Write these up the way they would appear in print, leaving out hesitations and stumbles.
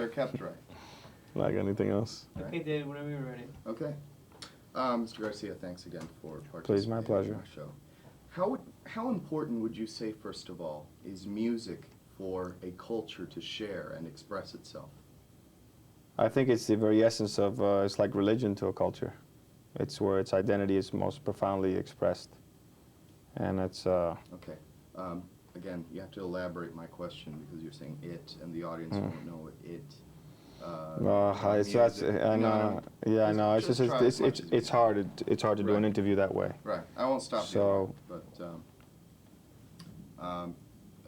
They're kept right. Like anything else. Okay, Dave, whenever you're ready. Okay. Mr. Garcia, thanks again for participating Please, my pleasure. in our show. How important would you say, first of all, is music for a culture to share and express itself? I think it's the very essence of, it's like religion to a culture. It's where its identity is most profoundly expressed. And it's... Okay. Again, you have to elaborate my question because you're saying it, and the audience won't know what it. I know. Yeah, I know. It's just it's hard. It's hard to do an interview that way. Right. I won't stop so, you. But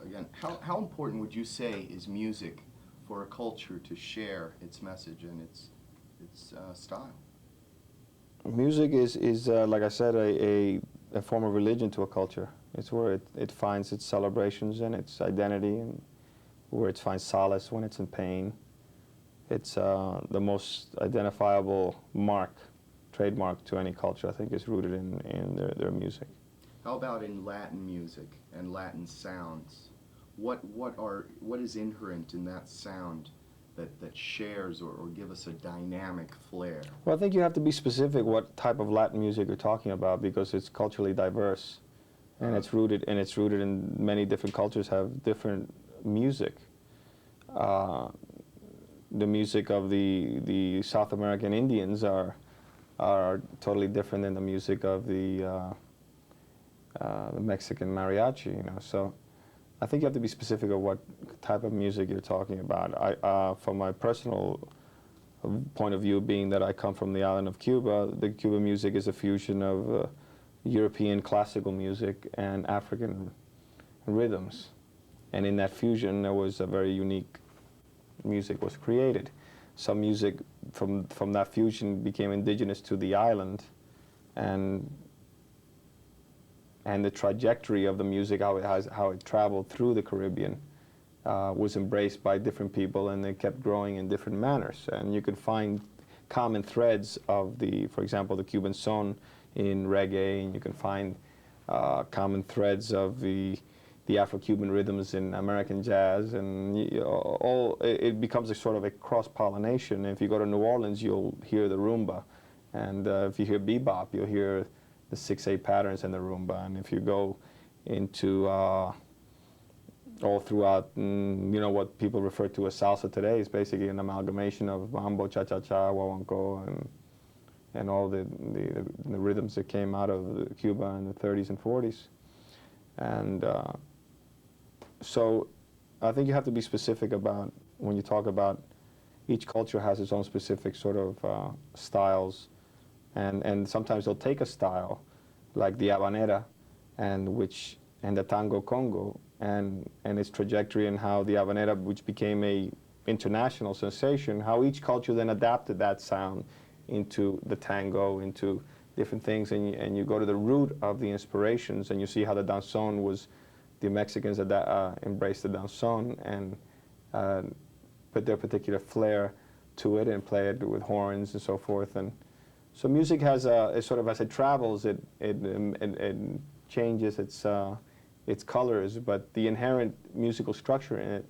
again, how important would you say is music for a culture to share its message and its style? Music is like I said, a form of religion to a culture. It's where it finds its celebrations and its identity, and where it finds solace when it's in pain. It's the most identifiable trademark to any culture, I think, is rooted in their music. How about in Latin music and Latin sounds? What is inherent in that sound that shares or give us a dynamic flair? Well, I think you have to be specific what type of Latin music you're talking about, because it's culturally diverse, and it's rooted in many different cultures have different music. The music of the South American Indians are totally different than the music of the Mexican mariachi, you know. So I think you have to be specific of what type of music you're talking about. From my personal point of view, being that I come from the island of Cuba, the Cuban music is a fusion of European classical music and African rhythms. And in that fusion, there was a very unique music was created. Some music from that fusion became indigenous to the island, and the trajectory of the music, how it traveled through the Caribbean, was embraced by different people, and they kept growing in different manners. And you can find common threads of for example, the Cuban son in reggae, and you can find common threads of the Afro-Cuban rhythms in American jazz, and it becomes a sort of a cross-pollination. If you go to New Orleans, you'll hear the rumba, and if you hear bebop, you'll hear the 6/8 patterns in the rumba. And if you go into all throughout, you know, what people refer to as salsa today is basically an amalgamation of mambo, cha-cha-cha, guaguancó, and all the rhythms that came out of Cuba in the 30s and 40s. And so I think you have to be specific about, when you talk about, each culture has its own specific sort of styles, and sometimes they'll take a style like the habanera and the tango Congo and its trajectory, and how the habanera, which became a international sensation, how each culture then adapted that sound into the tango, into different things, and you go to the root of the inspirations, and you see how the danzón was, the Mexicans embraced the danzón and put their particular flair to it and play it with horns and so forth. And so music has sort of, as it travels, it changes its colors, but the inherent musical structure in it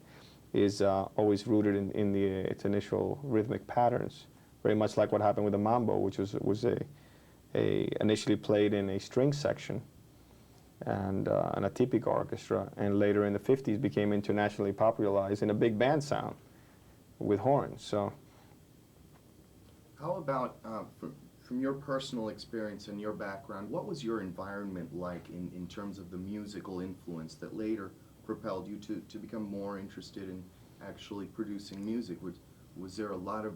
is always rooted in its initial rhythmic patterns, very much like what happened with the mambo, which was initially played in a string section and a típico orchestra, and later in the 50s became internationally popularized in a big band sound with horns. So, how about from your personal experience and your background, what was your environment like in terms of the musical influence that later propelled you to become more interested in actually producing music? Was there a lot of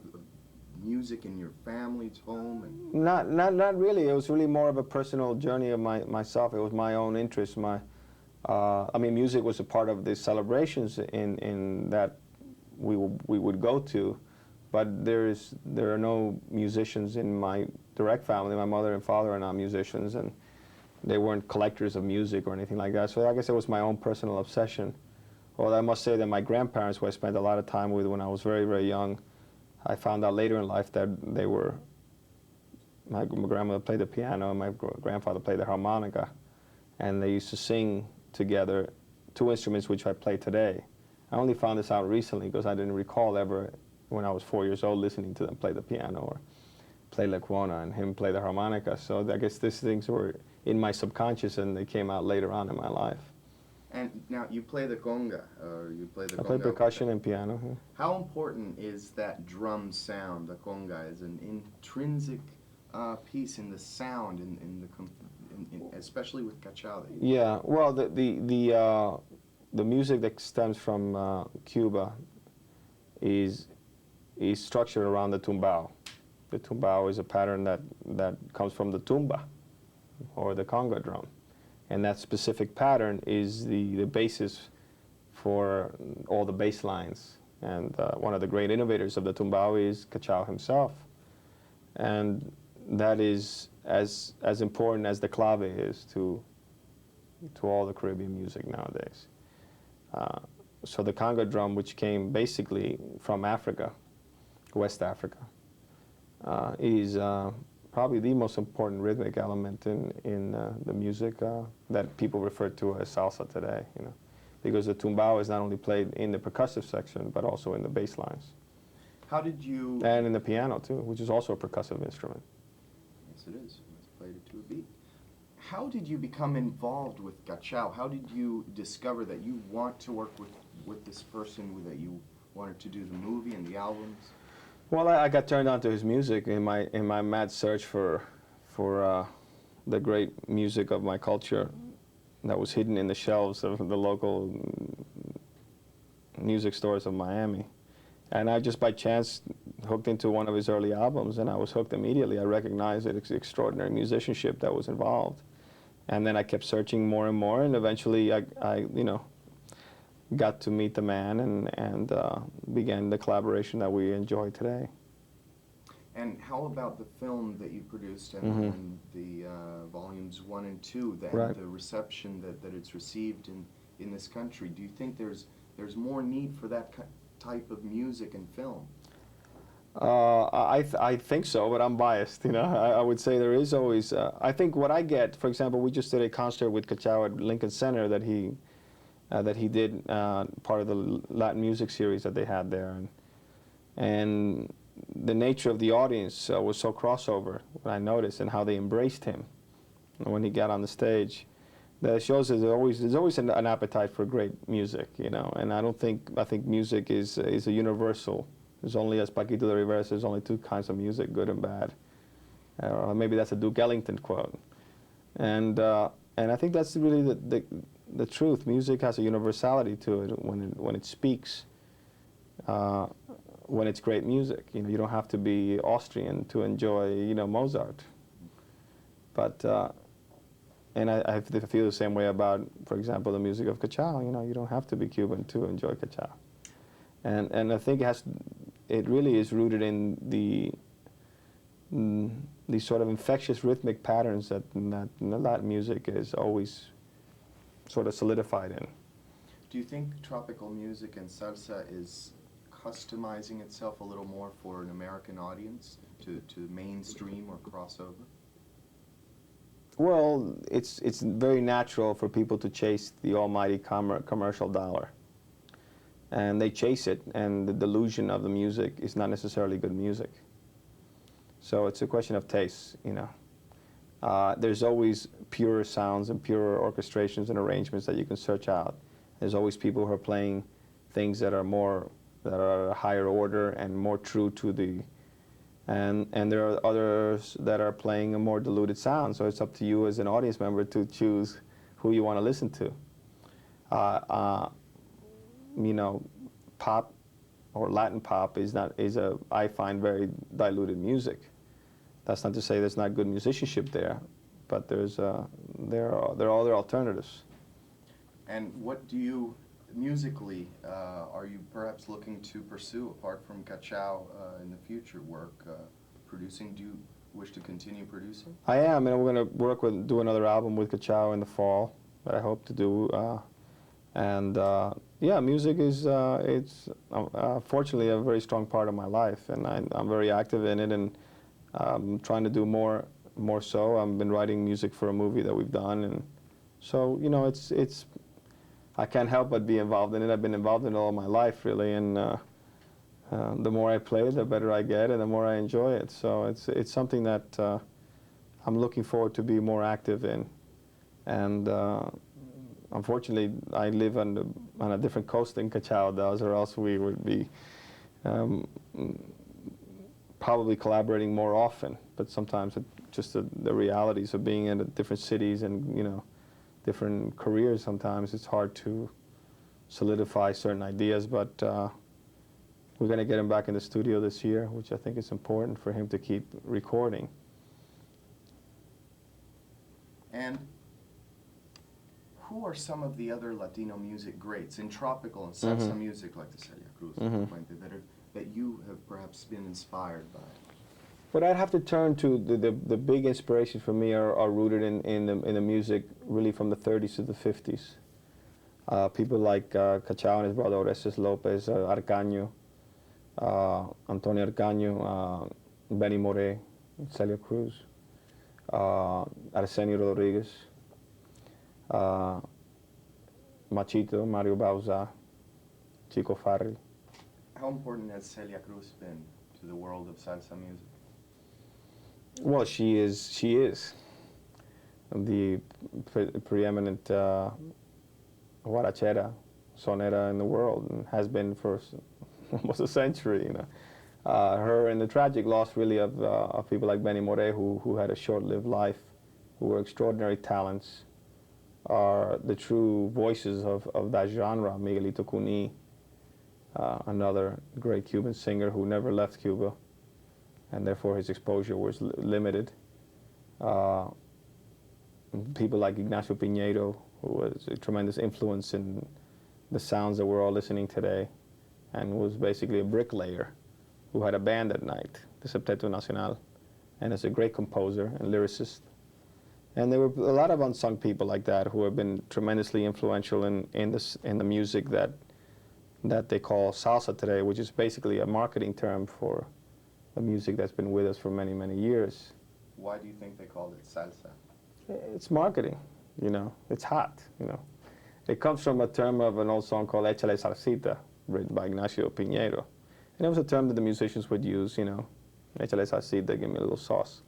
music in your family's home? And not really. It was really more of a personal journey of myself. It was my own interest. I mean, music was a part of the celebrations in that we would go to, but there are no musicians in my direct family. My mother and father are not musicians, and they weren't collectors of music or anything like that. So I guess it was my own personal obsession. Although I must say that my grandparents, who I spent a lot of time with when I was very, very young, I found out later in life that my grandmother played the piano and my grandfather played the harmonica, and they used to sing together, two instruments which I play today. I only found this out recently because I didn't recall ever when I was 4 years old, listening to them play the piano or play La Cuona and him play the harmonica. So I guess these things were in my subconscious, and they came out later on in my life. And now you play the conga, or you play the I conga. play percussion and piano. Yeah. How important is that drum sound? The conga is an intrinsic piece in the sound, especially with cachao. Yeah, well, the music that stems from Cuba is structured around the tumbao. The tumbao is a pattern that comes from the tumba, or the conga drum. And that specific pattern is the basis for all the bass lines. And one of the great innovators of the tumbao is Cachao himself. And that is as important as the clave is to all the Caribbean music nowadays. So the conga drum, which came basically from Africa, West Africa, is probably the most important rhythmic element in the music that people refer to as salsa today, you know, because the tumbao is not only played in the percussive section, but also in the bass lines. How did you... And in the piano, too, which is also a percussive instrument. Yes, it is. It's played it to a beat. How did you become involved with cachao? How did you discover that you want to work with this person, that you wanted to do the movie and the albums? Well, I got turned on to his music in my mad search for the great music of my culture that was hidden in the shelves of the local music stores of Miami. And I just by chance hooked into one of his early albums, and I was hooked immediately. I recognized the extraordinary musicianship that was involved. And then I kept searching more and more, and eventually I you know, got to meet the man and began the collaboration that we enjoy today. And how about the film that you produced and, and the volumes 1 and 2, Right. the reception that it's received in this country? Do you think there's more need for that type of music and film? I think so, but I'm biased. You know, I would say there is always. I think what I get, for example, we just did a concert with Cachao at Lincoln Center that he did part of the LatinMusic series that they had there, and the nature of the audience was so crossover. What I noticed, and how they embraced him when he got on the stage, that shows there's always an appetite for great music. You know, and I think music is a universal. There's only, as Paquito de Rivera says, there's only 2 kinds of music, good and bad. Or maybe that's a Duke Ellington quote. And I think that's really the truth. Music has a universality to it when it speaks. When it's great music, you know, you don't have to be Austrian to enjoy, you know, Mozart. But and I feel the same way about, for example, the music of Cachao. You know, you don't have to be Cuban to enjoy Cachao. And I think it really is rooted in these sort of infectious rhythmic patterns that Latin music is always sort of solidified in. Do you think tropical music and salsa is customizing itself a little more for an American audience to mainstream or crossover? Well, it's very natural for people to chase the almighty commercial dollar. And they chase it, and the delusion of the music is not necessarily good music. So it's a question of taste, you know. There's always purer sounds and purer orchestrations and arrangements that you can search out. There's always people who are playing things that are a higher order and more true to the, and there are others that are playing a more diluted sound. So it's up to you as an audience member to choose who you want to listen to. You know, pop or Latin pop I find very diluted music. That's not to say there's not good musicianship there, but there are other alternatives. And what do you, musically, are you perhaps looking to pursue apart from Cachao in the future work, producing? Do you wish to continue producing? I am, and we're going to do another album with Cachao in the fall that I hope to do. Yeah, music is, it's fortunately a very strong part of my life, and I'm very active in it, and I'm trying to do more so. I've been writing music for a movie that we've done, and so, you know, I can't help but be involved in it. I've been involved in it all my life, really, and The more I play, the better I get, and the more I enjoy it. So it's something that I'm looking forward to be more active in. And unfortunately, I live on a different coast than Cachao does, or else we would be probably collaborating more often. But sometimes just the realities of being in different cities and, you know, different careers, sometimes it's hard to solidify certain ideas. But we're going to get him back in the studio this year, which I think is important for him to keep recording. And who are some of the other Latino music greats in tropical and salsa music, like the Celia Cruz, that you have perhaps been inspired by? But I'd have to turn to the big inspiration for me are rooted in the music really from the 30s to the 50s. People like Cachao and his brother Orestes Lopez, Arcaño, Antonio Arcaño, Benny Moré, Celia Cruz, Arsenio Rodriguez, Machito, Mario Bauza, Chico Farri. How important has Celia Cruz been to the world of salsa music? Well, she is the preeminent guarachera, sonera in the world, and has been for almost a century, you know. Her and the tragic loss really of people like Benny Moré, who had a short-lived life, who were extraordinary talents, are the true voices of that genre. Miguelito Cuní, another great Cuban singer who never left Cuba, and therefore his exposure was limited. People like Ignacio Piñeiro, who was a tremendous influence in the sounds that we're all listening today, and was basically a bricklayer who had a band at night, the Septeto Nacional, and is a great composer and lyricist. And there were a lot of unsung people like that who have been tremendously influential in the music that they call salsa today, which is basically a marketing term for a music that's been with us for many, many years. Why do you think they called it salsa? It's marketing, you know. It's hot, you know. It comes from a term of an old song called Échale Salsita, written by Ignacio Piñeiro. And it was a term that the musicians would use, you know. Échale salsita, give me a little sauce.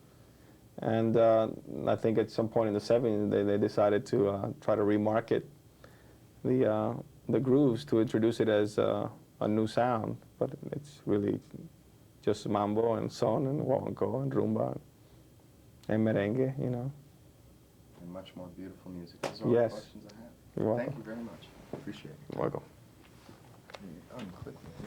And I think at some point in the 70s, they decided to try to remarket the grooves to introduce it as a new sound. But it's really just mambo and son and guaguancó and rumba and merengue, you know. And much more beautiful music. Those are all the questions I have. You're welcome. Thank you very much. Appreciate it. You're welcome. Unclick.